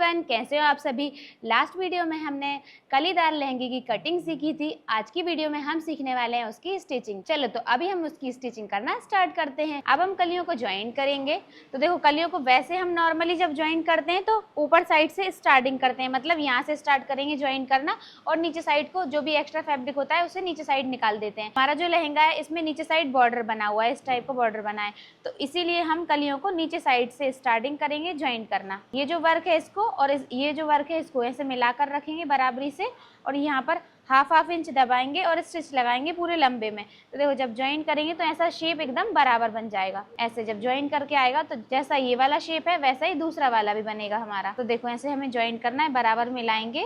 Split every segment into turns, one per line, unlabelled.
Everyone, कैसे हो आप सभी। लास्ट वीडियो में हमने कलीदार लहंगे की कटिंग सीखी थी। आज की वीडियो में हम सीखने वाले हैं उसकी स्टिचिंग। चलो तो अभी हम उसकी स्टिचिंग करना स्टार्ट करते हैं। अब हम कलियों को ज्वाइन करेंगे। तो देखो, कलियों को वैसे हम नॉर्मली जब ज्वाइन करते हैं तो ऊपर साइड से स्टार्टिंग करते हैं, मतलब यहाँ से स्टार्ट करेंगे ज्वाइन करना और नीचे साइड को जो भी एक्स्ट्रा फैब्रिक होता है उसे नीचे साइड निकाल देते हैं। हमारा जो लहंगा है इसमें नीचे साइड बॉर्डर बना हुआ है, इस टाइप का बॉर्डर बना है, तो इसीलिए हम कलियों को नीचे साइड से स्टार्टिंग करेंगे ज्वाइन करना। ये जो वर्क है इसको और ये जो वर्क है इसको ऐसे मिलाकर रखेंगे बराबरी से और यहाँ पर हाफ इंच दबाएंगे और स्टिच लगाएंगे पूरे लंबे में। तो देखो, जब ज्वाइन करेंगे तो ऐसा शेप एकदम बराबर बन जाएगा। ऐसे जब ज्वाइन करके आएगा तो जैसा ये वाला शेप है वैसा ही दूसरा वाला भी बनेगा हमारा। तो देखो, ऐसे हमें ज्वाइन करना है, बराबर मिलाएंगे।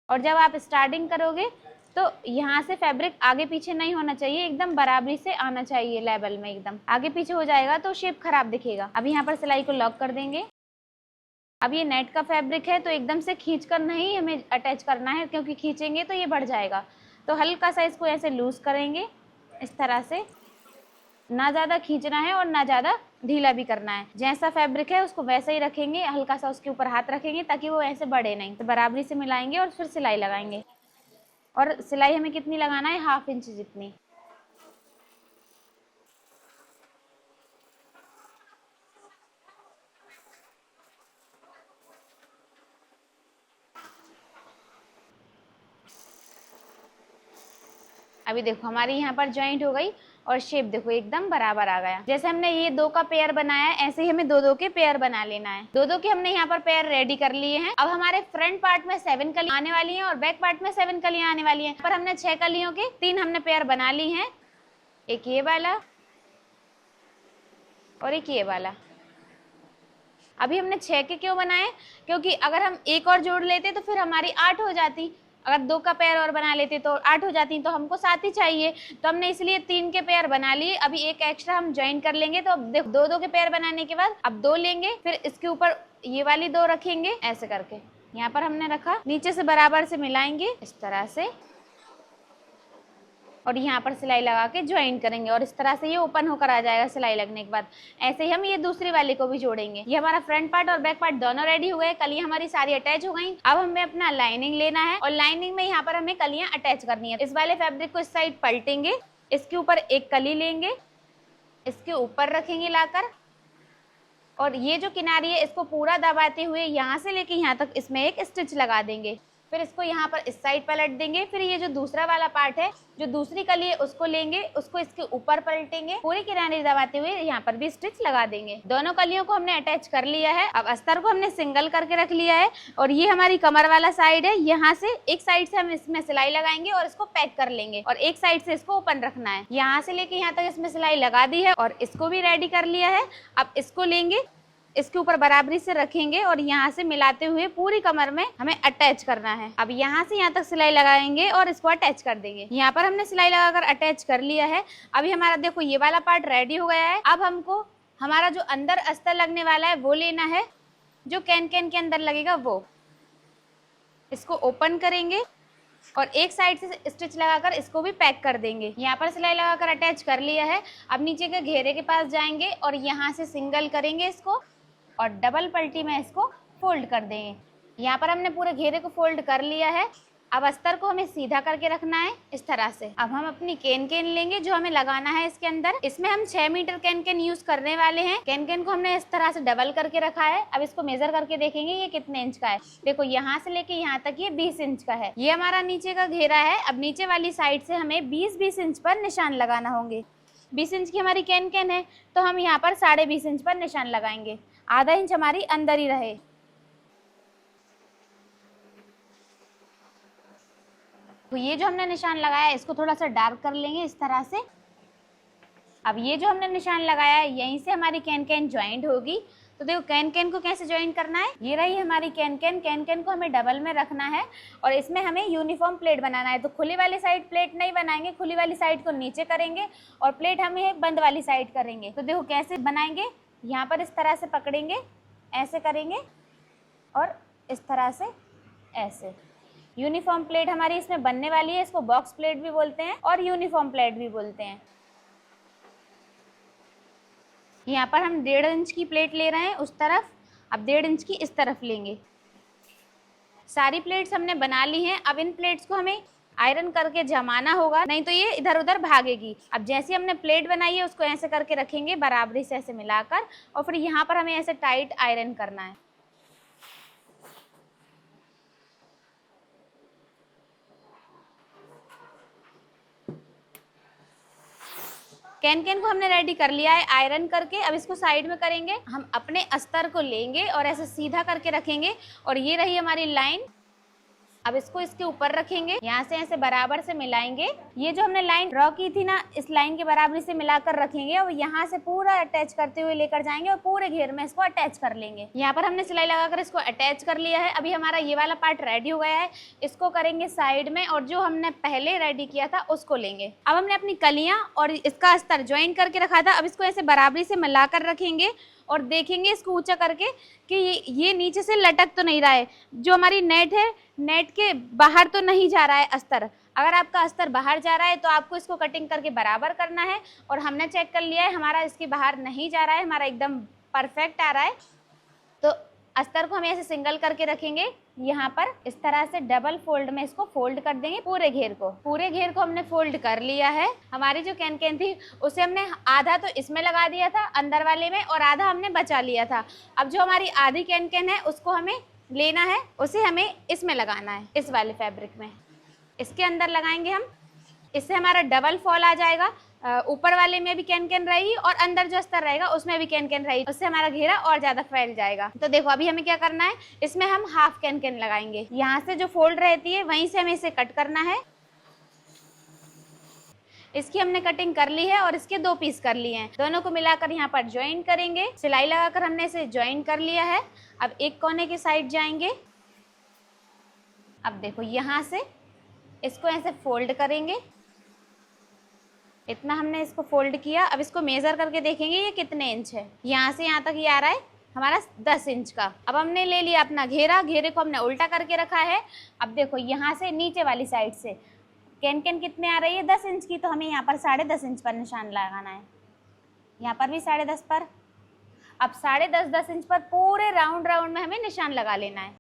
और जब आप स्टार्टिंग करोगे तो यहाँ से फैब्रिक आगे पीछे नहीं होना चाहिए, एकदम बराबरी से आना चाहिए लेवल में। एकदम आगे पीछे हो जाएगा तो शेप खराब दिखेगा। अब यहाँ पर सिलाई को लॉक कर देंगे। अब ये नेट का फैब्रिक है तो एकदम से खींचकर नहीं हमें अटैच करना है, क्योंकि खींचेंगे तो ये बढ़ जाएगा। तो हल्का सा इसको ऐसे लूज करेंगे इस तरह से, ना ज़्यादा खींचना है और ना ज़्यादा ढीला भी करना है। जैसा फैब्रिक है उसको वैसे ही रखेंगे, हल्का सा उसके ऊपर हाथ रखेंगे ताकि वो ऐसे बढ़े नहीं। तो बराबरी से मिलाएंगे और फिर सिलाई लगाएंगे। और सिलाई हमें कितनी लगाना है, हाफ इंच जितनी। अभी देखो, हमारी यहाँ पर ज्वाइंट हो गई और शेप देखो एकदम बराबर आ गया। जैसे हमने ये दो का पेयर बनाया है ऐसे ही हमें दो के पेयर बना लेना है। दो के हमने यहाँ पर पेयर रेडी कर लिए हैं। अब हमारे फ्रंट पार्ट में 7 कलियां आने वाली हैं और बैक पार्ट में 7 कलियां आने वाली हैं। पर हमने 6 कलियों के 3 हमने पेयर बना ली हैं, एक ये वाला और एक ये वाला। अभी हमने 6 के क्यों बनाए, क्योंकि अगर हम एक और जोड़ लेते तो फिर हमारी 8 हो जाती। अगर 2 का पेयर और बना लेते तो 8 हो जाती, तो हमको 7 ही चाहिए। तो हमने इसलिए 3 के पेयर बना लिए। अभी एक एक्स्ट्रा हम ज्वाइन कर लेंगे। तो अब देखो, 2 के पेयर बनाने के बाद अब 2 लेंगे, फिर इसके ऊपर ये वाली 2 रखेंगे ऐसे करके। यहाँ पर हमने रखा, नीचे से बराबर से मिलाएंगे इस तरह से और यहाँ पर सिलाई लगा के ज्वाइन करेंगे और इस तरह से ये ओपन होकर आ जाएगा सिलाई लगने के बाद। ऐसे ही हम ये दूसरी वाले को भी जोड़ेंगे। ये हमारा फ्रंट पार्ट और बैक पार्ट दोनों रेडी हो गए। कलियां हमारी सारी अटैच हो गई। अब हमें अपना लाइनिंग लेना है और लाइनिंग में यहाँ पर हमें कलियां अटैच करनी है। इस वाले फैब्रिक को इस साइड पलटेंगे, इसके ऊपर एक कली लेंगे, इसके ऊपर रखेंगे लाकर और ये जो किनारी है इसको पूरा दबाते हुए यहाँ से लेके यहाँ तक इसमें एक स्टिच लगा देंगे। फिर इसको यहाँ पर इस साइड पलट देंगे। फिर ये जो दूसरा वाला पार्ट है, जो दूसरी कली है, उसको लेंगे, उसको इसके ऊपर पलटेंगे, पूरी किनारे दबाते हुए यहाँ पर भी स्टिच लगा देंगे। दोनों कलियों को हमने अटैच कर लिया है। अब अस्तर को हमने सिंगल करके रख लिया है और ये हमारी कमर वाला साइड है। यहाँ से एक साइड से हम इसमें सिलाई लगाएंगे और इसको पैक कर लेंगे और एक साइड से इसको ओपन रखना है। यहाँ से लेके यहाँ तक इसमें सिलाई लगा दी है और इसको भी रेडी कर लिया है। अब इसको लेंगे, इसके ऊपर बराबरी से रखेंगे और यहाँ से मिलाते हुए पूरी कमर में हमें अटैच करना है। अब यहाँ से यहाँ तक सिलाई लगाएंगे और इसको अटैच कर देंगे। यहाँ पर हमने सिलाई लगाकर अटैच कर लिया है। अभी हमारा देखो ये वाला पार्ट रेडी हो गया है। अब हमको हमारा जो अंदर अस्तर लगने वाला है वो लेना है, जो कैन के अंदर लगेगा वो। इसको ओपन करेंगे और एक साइड से स्टिच लगाकर इसको भी पैक कर देंगे। यहाँ पर सिलाई लगाकर अटैच कर लिया है। अब नीचे के घेरे के पास जाएंगे और यहाँ से सिंगल करेंगे इसको और डबल पलटी में इसको फोल्ड कर देंगे। यहाँ पर हमने पूरे घेरे को फोल्ड कर लिया है। अब अस्तर को हमें सीधा करके रखना है इस तरह से। अब हम अपनी कैन लेंगे जो हमें लगाना है इसके अंदर। इसमें हम 6 मीटर कैन यूज करने वाले हैं। कैन को हमने इस तरह से डबल करके रखा है। अब इसको मेजर करके देखेंगे ये कितने इंच का है। देखो, यहाँ से लेके यहाँ तक ये 20 इंच का है। ये हमारा नीचे का घेरा है। अब नीचे वाली साइड से हमें 20 इंच पर निशान लगाना होंगे। 20 इंच की हमारी कैन है तो हम यहाँ पर 20.5 इंच पर निशान लगाएंगे। आधा इंच हमारी अंदर ही रहे। तो ये जो हमने निशान लगाया है इसको थोड़ा सा डार्क कर लेंगे इस तरह से। अब ये जो हमने निशान लगाया है यहीं से हमारी कैन ज्वाइंट होगी। तो देखो, कैन को कैसे ज्वाइन करना है। ये रही हमारी कैन को हमें डबल में रखना है और इसमें हमें यूनिफॉर्म प्लेट बनाना है। तो खुली वाली साइड प्लेट नहीं बनाएंगे, खुली वाली साइड को नीचे करेंगे और प्लेट हमें बंद वाली साइड करेंगे। तो देखो कैसे बनाएंगे, यहाँ पर इस तरह से पकड़ेंगे, ऐसे करेंगे और इस तरह से ऐसे। यूनिफॉर्म प्लेट हमारी इसमें बनने वाली है। इसको बॉक्स प्लेट भी बोलते हैं और यूनिफॉर्म प्लेट भी बोलते हैं। यहाँ पर हम 1.5 इंच की प्लेट ले रहे हैं उस तरफ अब 1.5 इंच की इस तरफ लेंगे। सारी प्लेट्स हमने बना ली हैं। अब इन प्लेट्स को हमें आयरन करके जमाना होगा, नहीं तो ये इधर उधर भागेगी। अब जैसे हमने प्लेट बनाई है उसको ऐसे करके रखेंगे बराबरी से ऐसे मिलाकर, और फिर यहाँ पर हमें ऐसे टाइट आयरन करना है। कैन को हमने रेडी कर लिया है आयरन करके। अब इसको साइड में करेंगे, हम अपने अस्तर को लेंगे और ऐसे सीधा करके रखेंगे, और ये रही हमारी लाइन। अब इसको इसके ऊपर रखेंगे, यहाँ से ऐसे बराबर से मिलाएंगे। ये जो हमने लाइन ड्रॉ की थी ना, इस लाइन के बराबरी से मिलाकर रखेंगे और यहाँ से पूरा अटैच करते हुए लेकर जाएंगे और पूरे घेर में इसको अटैच कर लेंगे। यहाँ पर हमने सिलाई लगाकर इसको अटैच कर लिया है। अभी हमारा ये वाला पार्ट रेडी हो गया है, इसको करेंगे साइड में, और जो हमने पहले रेडी किया था उसको लेंगे। अब हमने अपनी कलियां और इसका अस्तर ज्वाइन करके रखा था, अब इसको ऐसे बराबरी से मिलाकर रखेंगे और देखेंगे इसको ऊंचा करके कि ये नीचे से लटक तो नहीं रहा है। जो हमारी नेट है, नेट के बाहर तो नहीं जा रहा है अस्तर। अगर आपका अस्तर बाहर जा रहा है तो आपको इसको कटिंग करके बराबर करना है, और हमने चेक कर लिया है हमारा इसके बाहर नहीं जा रहा है, हमारा एकदम परफेक्ट आ रहा है। तो अस्तर को हम ऐसे सिंगल करके रखेंगे, यहाँ पर इस तरह से डबल फोल्ड में इसको फोल्ड कर देंगे पूरे घेर को हमने फोल्ड कर लिया है। हमारी जो कैन थी उसे हमने आधा तो इसमें लगा दिया था अंदर वाले में, और आधा हमने बचा लिया था। अब जो हमारी आधी कैन है उसको हमें लेना है, उसे हमें इसमें लगाना है, इस वाले फैब्रिक में इसके अंदर लगाएंगे हम। इससे हमारा डबल फॉल आ जाएगा, ऊपर वाले में भी कैन रहेगी और अंदर जो अस्तर रहेगा उसमें भी कैन रहेगी, उससे हमारा घेरा और ज्यादा फैल जाएगा। तो देखो अभी हमें क्या करना है, इसमें हम हाफ कैन लगाएंगे। यहाँ से जो फोल्ड रहती है वहीं से हमें इसे कट करना है। इसकी हमने कटिंग कर ली है और इसके 2 पीस कर लिए हैं। दोनों को मिलाकर यहाँ पर ज्वाइन करेंगे। सिलाई लगाकर हमने इसे ज्वाइन कर लिया है। अब एक कोने के साइड जाएंगे। अब देखो यहाँ से इसको ऐसे फोल्ड करेंगे, इतना हमने इसको फोल्ड किया। अब इसको मेजर करके देखेंगे ये कितने इंच है। यहाँ से यहाँ तक ये आ रहा है हमारा 10 इंच का। अब हमने ले लिया अपना घेरा, घेरे को हमने उल्टा करके रखा है। अब देखो यहाँ से नीचे वाली साइड से कैन कितने आ रही है, 10 इंच की, तो हमें यहाँ पर 10.5 इंच पर निशान लगाना है। यहाँ पर भी 10.5 पर। अब 10.5 इंच पर पूरे राउंड में हमें निशान लगा लेना है।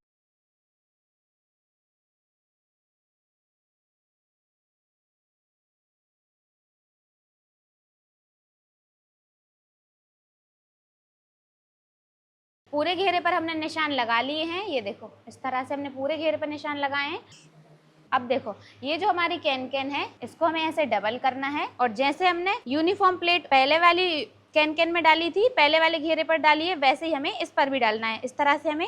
पूरे घेरे पर हमने निशान लगा लिए हैं। ये देखो इस तरह से हमने पूरे घेरे पर निशान लगाए हैं। अब देखो ये जो हमारी कैन है इसको हमें ऐसे डबल करना है, और जैसे हमने यूनिफॉर्म प्लेट पहले वाली कैन में डाली थी, पहले वाले घेरे पर डाली है, वैसे ही हमें इस पर भी डालना है। इस तरह से हमें,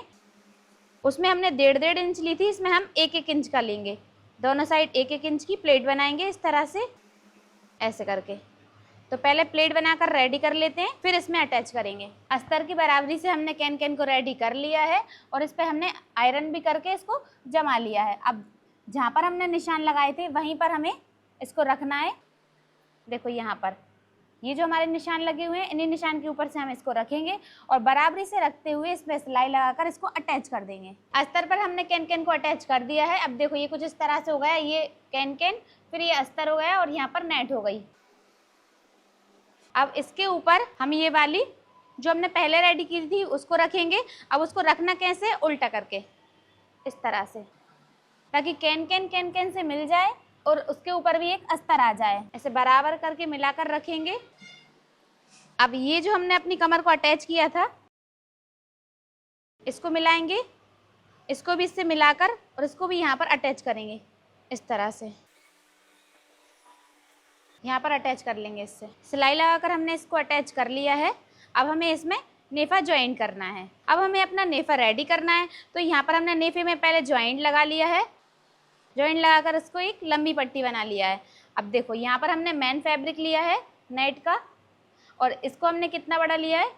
उसमें हमने 1.5 इंच ली थी, इसमें हम 1 इंच का लेंगे। दोनों साइड 1 इंच की प्लेट बनाएंगे इस तरह से ऐसे करके। तो पहले प्लेट बनाकर रेडी कर लेते हैं, फिर इसमें अटैच करेंगे। अस्तर की बराबरी से हमने कैन को रेडी कर लिया है और इस पर हमने आयरन भी करके इसको जमा लिया है। अब जहाँ पर हमने निशान लगाए थे वहीं पर हमें इसको रखना है। देखो यहाँ पर ये जो हमारे निशान लगे हुए हैं, इन्हीं निशान के ऊपर से हम इसको रखेंगे और बराबरी से रखते हुए इसमें सिलाई लगाकर इसको अटैच कर देंगे। अस्तर पर हमने कैन को अटैच कर दिया है। अब देखो ये कुछ इस तरह से हो गया, ये कैन फिर ये अस्तर हो गया और यहाँ पर नेट हो गई। अब इसके ऊपर हम ये वाली जो हमने पहले रेडी की थी उसको रखेंगे। अब उसको रखना कैसे, उल्टा करके इस तरह से, ताकि कैन से मिल जाए और उसके ऊपर भी एक अस्तर आ जाए। ऐसे बराबर करके मिलाकर रखेंगे। अब ये जो हमने अपनी कमर को अटैच किया था इसको मिलाएंगे, इसको भी इससे मिलाकर और इसको भी यहाँ पर अटैच करेंगे इस तरह से, यहाँ पर अटैच कर लेंगे। इससे सिलाई लगाकर हमने इसको अटैच कर लिया है। अब हमें इसमें नेफा ज्वाइन करना है। अब हमें अपना नेफा रेडी करना है। तो यहाँ पर हमने नेफे में पहले ज्वाइंट लगा लिया है, ज्वाइंट लगाकर इसको एक लंबी पट्टी बना लिया है। अब देखो यहाँ पर हमने मेन फैब्रिक लिया है नेट का, और इसको हमने कितना बड़ा लिया है,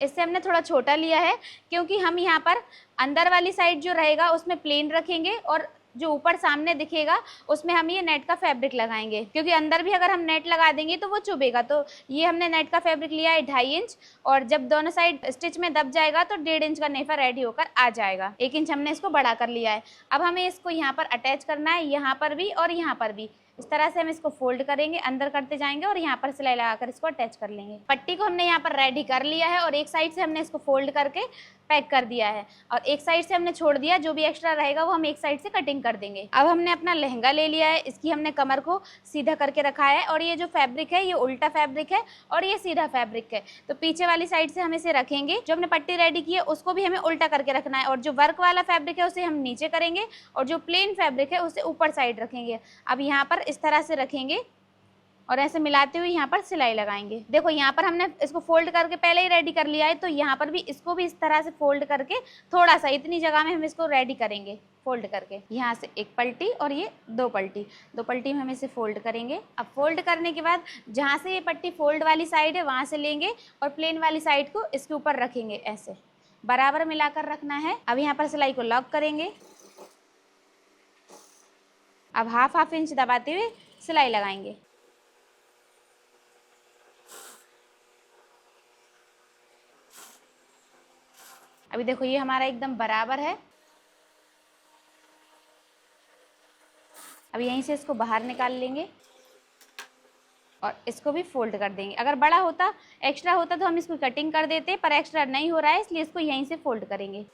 इससे हमने थोड़ा छोटा लिया है, क्योंकि हम यहाँ पर अंदर वाली साइड जो रहेगा उसमें प्लेन रखेंगे और जो ऊपर सामने दिखेगा उसमें हम ये नेट का फैब्रिक लगाएंगे, क्योंकि अंदर भी अगर हम नेट लगा देंगे तो वो चुभेगा। तो ये हमने नेट का फैब्रिक लिया है 2.5 इंच, और जब दोनों साइड स्टिच में दब जाएगा तो 1.5 इंच का नेफा रेडी होकर आ जाएगा। 1 इंच हमने इसको बढ़ा कर लिया है। अब हमें इसको यहाँ पर अटैच करना है, यहाँ पर भी और यहाँ पर भी। इस तरह से हम इसको फोल्ड करेंगे, अंदर करते जाएंगे और यहाँ पर सिलाई लगाकर इसको अटैच कर लेंगे। पट्टी को हमने यहाँ पर रेडी कर लिया है और एक साइड से हमने इसको फोल्ड करके पैक कर दिया है और एक साइड से हमने छोड़ दिया, जो भी एक्स्ट्रा रहेगा वो हम एक साइड से कटिंग कर देंगे। अब हमने अपना लहंगा ले लिया है, इसकी हमने कमर को सीधा करके रखा है और ये जो फैब्रिक है ये उल्टा फैब्रिक है और ये सीधा फैब्रिक है, तो पीछे वाली साइड से हम इसे रखेंगे। जो हमने पट्टी रेडी की है उसको भी हमें उल्टा करके रखना है और जो वर्क वाला फैब्रिक है उसे हम नीचे करेंगे और जो प्लेन फैब्रिक है उसे ऊपर साइड रखेंगे। अब यहाँ पर इस तरह से रखेंगे और ऐसे मिलाते हुए यहाँ पर सिलाई लगाएंगे। देखो यहाँ पर हमने इसको फोल्ड करके पहले ही रेडी कर लिया है, तो यहाँ पर भी इसको भी इस तरह से फोल्ड करके थोड़ा सा इतनी जगह में हम इसको रेडी करेंगे फोल्ड करके। यहाँ से एक पलटी और ये दो पलटी में हम इसे फोल्ड करेंगे। अब फोल्ड करने के बाद जहाँ से ये पट्टी फोल्ड वाली साइड है वहाँ से लेंगे और प्लेन वाली साइड को इसके ऊपर रखेंगे, ऐसे बराबर मिलाकर रखना है। अब यहाँ पर सिलाई को लॉक करेंगे। अब हाफ इंच दबाते हुए सिलाई लगाएंगे। अभी देखो ये हमारा एकदम बराबर है। अब यहीं से इसको बाहर निकाल लेंगे और इसको भी फोल्ड कर देंगे। अगर बड़ा होता एक्स्ट्रा होता तो हम इसको कटिंग कर देते, पर एक्स्ट्रा नहीं हो रहा है इसलिए इसको यहीं से फोल्ड करेंगे।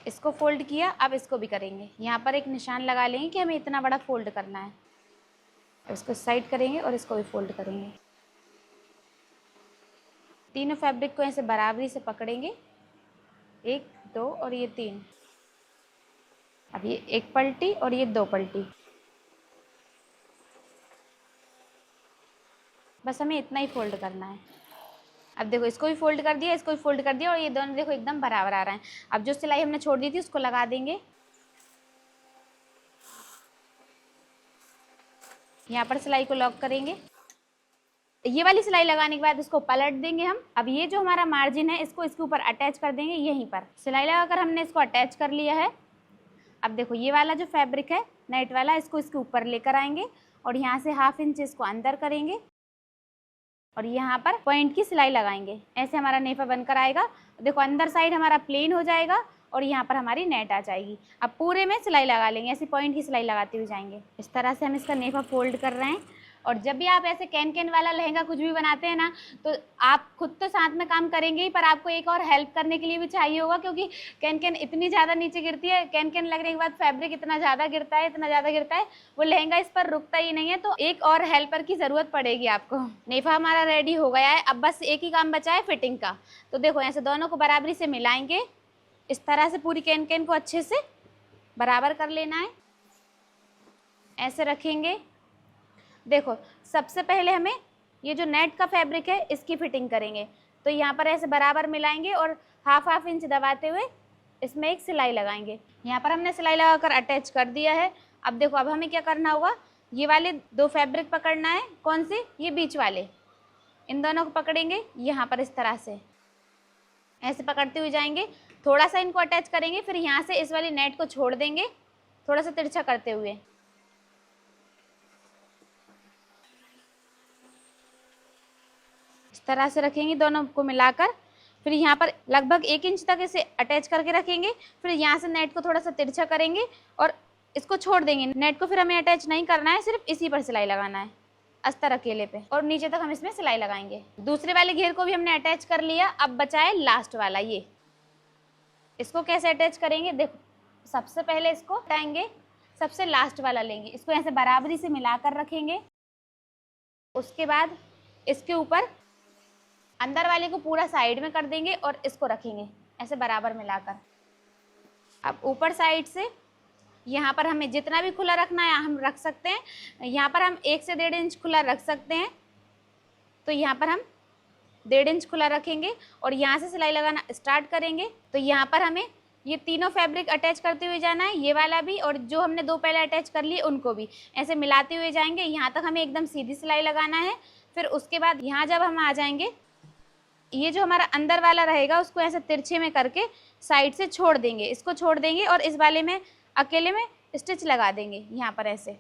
इसको फोल्ड किया, अब इसको भी करेंगे। यहाँ पर एक निशान लगा लेंगे कि हमें इतना बड़ा फोल्ड करना है। इसको साइड करेंगे और इसको भी फोल्ड करेंगे। तीनों फैब्रिक को ऐसे बराबरी से पकड़ेंगे, 1 2 और ये 3। अब ये एक पलटी और ये 2 पलटी, बस हमें इतना ही फोल्ड करना है। अब देखो इसको भी फोल्ड कर दिया, इसको भी फोल्ड कर दिया और ये दोनों देखो एकदम बराबर आ रहा है। अब जो सिलाई हमने छोड़ दी थी उसको लगा देंगे। यहाँ पर सिलाई को लॉक करेंगे। ये वाली सिलाई लगाने के बाद इसको पलट देंगे हम। अब ये जो हमारा मार्जिन है इसको इसके ऊपर अटैच कर देंगे। यहीं पर सिलाई लगाकर हमने इसको अटैच कर लिया है। अब देखो ये वाला जो फैब्रिक है नेट वाला, इसको इसके ऊपर लेकर आएंगे और यहाँ से ½ इंच इसको अंदर करेंगे और यहाँ पर पॉइंट की सिलाई लगाएंगे। ऐसे हमारा नेफा बनकर आएगा। देखो अंदर साइड हमारा प्लेन हो जाएगा और यहाँ पर हमारी नेट आ जाएगी। अब पूरे में सिलाई लगा लेंगे, ऐसे पॉइंट की सिलाई लगाते हुए जाएंगे। इस तरह से हम इसका नेफा फोल्ड कर रहे हैं। और जब भी आप ऐसे कैन वाला लहंगा कुछ भी बनाते हैं ना, तो आप खुद तो साथ में काम करेंगे ही, पर आपको एक और हेल्प करने के लिए भी चाहिए होगा, क्योंकि कैन इतनी ज़्यादा नीचे गिरती है। कैन लगने के बाद फैब्रिक इतना ज़्यादा गिरता है, वो लहंगा इस पर रुकता ही नहीं है। तो एक और हेल्पर की ज़रूरत पड़ेगी आपको। नेफा हमारा रेडी हो गया है। अब बस एक ही काम बचा है फिटिंग का। तो देखो ऐसे दोनों को बराबरी से मिलाएंगे। इस तरह से पूरी कैन को अच्छे से बराबर कर लेना है। ऐसे रखेंगे। देखो सबसे पहले हमें ये जो नेट का फैब्रिक है इसकी फिटिंग करेंगे। तो यहाँ पर ऐसे बराबर मिलाएंगे और ½ इंच दबाते हुए इसमें एक सिलाई लगाएंगे। यहाँ पर हमने सिलाई लगाकर अटैच कर दिया है। अब देखो अब हमें क्या करना होगा, ये वाले 2 फैब्रिक पकड़ना है। कौन से? ये बीच वाले, इन दोनों को पकड़ेंगे यहाँ पर इस तरह से, ऐसे पकड़ते हुए जाएंगे। थोड़ा सा इनको अटैच करेंगे, फिर यहाँ से इस वाली नेट को छोड़ देंगे थोड़ा सा तिरछा करते हुए। इस तरह से रखेंगे दोनों को मिलाकर। फिर यहाँ पर लगभग 1 इंच तक इसे अटैच करके रखेंगे। फिर यहाँ से नेट को थोड़ा सा तिरछा करेंगे और इसको छोड़ देंगे। नेट को फिर हमें अटैच नहीं करना है, सिर्फ इसी पर सिलाई लगाना है, अस्तर अकेले पे, और नीचे तक हम इसमें सिलाई लगाएंगे। दूसरे वाले घेर को भी हमने अटैच कर लिया। अब बचा है लास्ट वाला, ये इसको कैसे अटैच करेंगे। देखो सबसे पहले इसको हटाएंगे, सबसे लास्ट वाला लेंगे, इसको ऐसे बराबरी से मिलाकर रखेंगे। उसके बाद इसके ऊपर अंदर वाले को पूरा साइड में कर देंगे और इसको रखेंगे ऐसे बराबर मिलाकर। अब ऊपर साइड से यहाँ पर हमें जितना भी खुला रखना है हम रख सकते हैं। यहाँ पर हम 1 से 1.5 इंच खुला रख सकते हैं। तो यहाँ पर हम 1.5 इंच खुला रखेंगे और यहाँ से सिलाई लगाना स्टार्ट करेंगे। तो यहाँ पर हमें ये तीनों फैब्रिक अटैच करते हुए जाना है, ये वाला भी और जो हमने 2 पहले अटैच कर लिए उनको भी ऐसे मिलाते हुए जाएंगे। यहाँ तक हमें एकदम सीधी सिलाई लगाना है। फिर उसके बाद यहाँ जब हम आ जाएंगे, ये जो हमारा अंदर वाला रहेगा उसको ऐसे तिरछे में करके साइड से छोड़ देंगे, इसको छोड़ देंगे और इस वाले में अकेले में स्टिच लगा देंगे यहाँ पर ऐसे।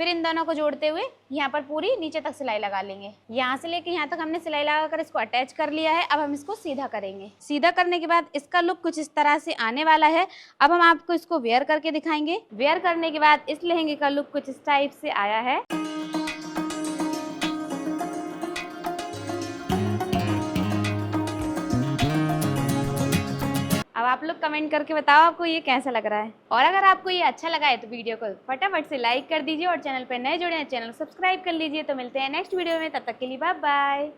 फिर इन दोनों को जोड़ते हुए यहाँ पर पूरी नीचे तक सिलाई लगा लेंगे। यहाँ से लेके यहाँ तक हमने सिलाई लगाकर इसको अटैच कर लिया है। अब हम इसको सीधा करेंगे। सीधा करने के बाद इसका लुक कुछ इस तरह से आने वाला है। अब हम आपको इसको वेयर करके दिखाएंगे। वेयर करने के बाद इस लहंगे का लुक कुछ इस टाइप से आया है। अब आप लोग कमेंट करके बताओ आपको ये कैसा लग रहा है। और अगर आपको ये अच्छा लगा है तो वीडियो को फटाफट से लाइक कर दीजिए और चैनल पर नए जुड़े हैं चैनल को सब्सक्राइब कर लीजिए। तो मिलते हैं नेक्स्ट वीडियो में, तब तक के लिए बाय बाय।